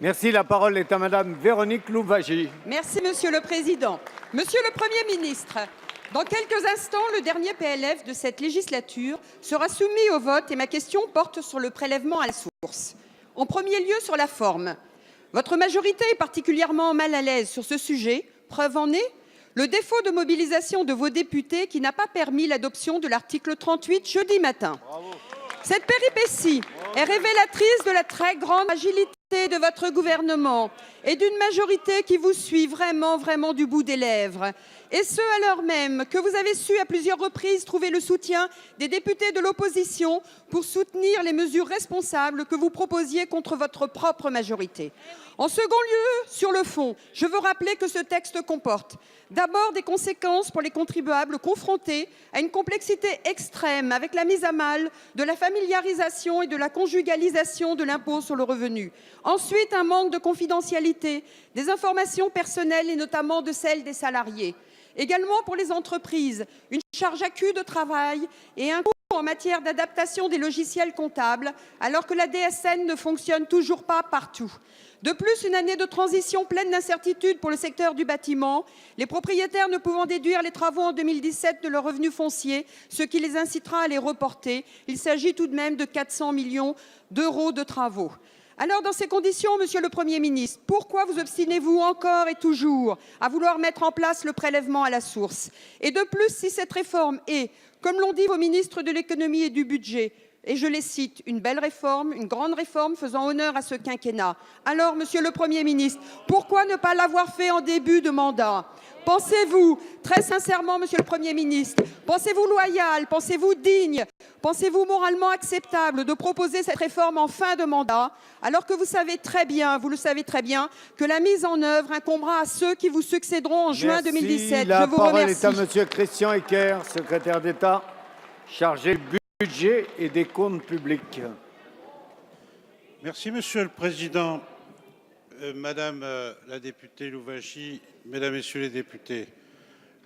Merci. La parole est à Madame Véronique Louwagie. Merci, Monsieur le Président. Monsieur le Premier ministre, dans quelques instants, le dernier PLF de cette législature sera soumis au vote et ma question porte sur le prélèvement à la source. En premier lieu, sur la forme. Votre majorité est particulièrement mal à l'aise sur ce sujet. Preuve en est le défaut de mobilisation de vos députés qui n'a pas permis l'adoption de l'article 38 jeudi matin. Bravo. Cette péripétie est révélatrice de la très grande agilité de votre gouvernement et d'une majorité qui vous suit vraiment du bout des lèvres. Et ce, alors même que vous avez su à plusieurs reprises trouver le soutien des députés de l'opposition pour soutenir les mesures responsables que vous proposiez contre votre propre majorité. En second lieu, sur le fond, je veux rappeler que ce texte comporte d'abord des conséquences pour les contribuables confrontés à une complexité extrême avec la mise à mal de la familiarisation et de la conjugalisation de l'impôt sur le revenu. Ensuite, un manque de confidentialité des informations personnelles et notamment de celles des salariés. Également pour les entreprises, une charge accrue de travail et un coût en matière d'adaptation des logiciels comptables, alors que la DSN ne fonctionne toujours pas partout. De plus, une année de transition pleine d'incertitudes pour le secteur du bâtiment, les propriétaires ne pouvant déduire les travaux en 2017 de leurs revenus fonciers, ce qui les incitera à les reporter. Il s'agit tout de même de 400 millions d'euros de travaux. Alors, dans ces conditions, Monsieur le Premier ministre, pourquoi vous obstinez-vous encore et toujours à vouloir mettre en place le prélèvement à la source? Et de plus, si cette réforme est, comme l'ont dit vos ministres de l'économie et du budget, et je les cite, une belle réforme, une grande réforme faisant honneur à ce quinquennat, alors, Monsieur le Premier ministre, pourquoi ne pas l'avoir fait en début de mandat? Pensez-vous, très sincèrement, Monsieur le Premier ministre, pensez-vous loyal, pensez-vous digne, pensez-vous moralement acceptable de proposer cette réforme en fin de mandat, alors que vous savez très bien, que la mise en œuvre incombera à ceux qui vous succéderont en juin 2017. La Je vous parole remercie. est à Monsieur Christian Ecker, secrétaire d'État chargé du budget et des comptes publics. Merci, Monsieur le Président. Madame la députée Louwagie, Mesdames, Messieurs les députés,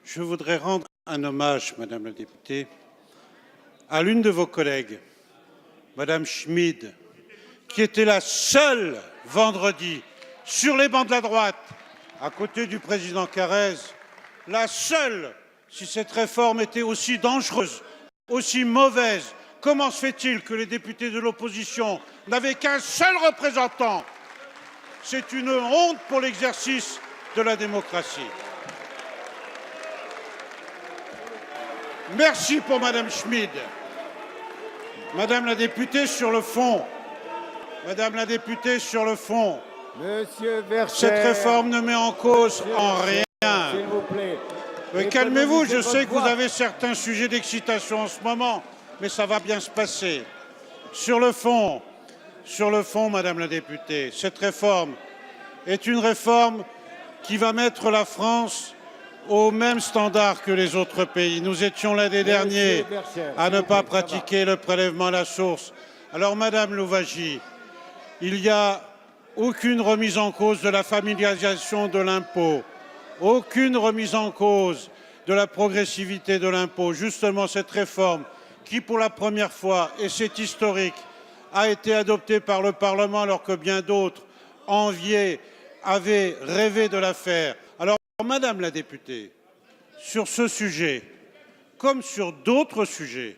je voudrais rendre un hommage, Madame la députée, à l'une de vos collègues, Madame Schmid, qui était la seule vendredi sur les bancs de la droite, à côté du président Carrez, la seule, si cette réforme était aussi dangereuse, aussi mauvaise, comment se fait-il que les députés de l'opposition n'avaient qu'un seul représentant? C'est une honte pour l'exercice de la démocratie. Merci pour Madame Schmid. Madame la députée, sur le fond. Madame la députée, sur le fond. Monsieur Vercher, cette réforme ne met en cause en rien. S'il vous plaît. Mais calmez-vous, je sais que vous avez certains sujets d'excitation en ce moment, mais ça va bien se passer. Sur le fond, Madame la députée, cette réforme est une réforme qui va mettre la France au même standard que les autres pays. Nous étions l'année dernière à ne pas pratiquer le prélèvement à la source. Alors, Madame Louwagie, il n'y a aucune remise en cause de la familiarisation de l'impôt, aucune remise en cause de la progressivité de l'impôt. Justement, cette réforme qui, pour la première fois, et c'est historique, a été adoptée par le Parlement alors que bien d'autres enviaient, avaient rêvé de la faire. Alors, Madame la députée, sur ce sujet, comme sur d'autres sujets,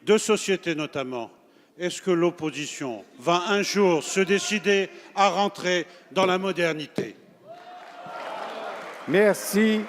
de société notamment, est-ce que l'opposition va un jour se décider à rentrer dans la modernité? Merci.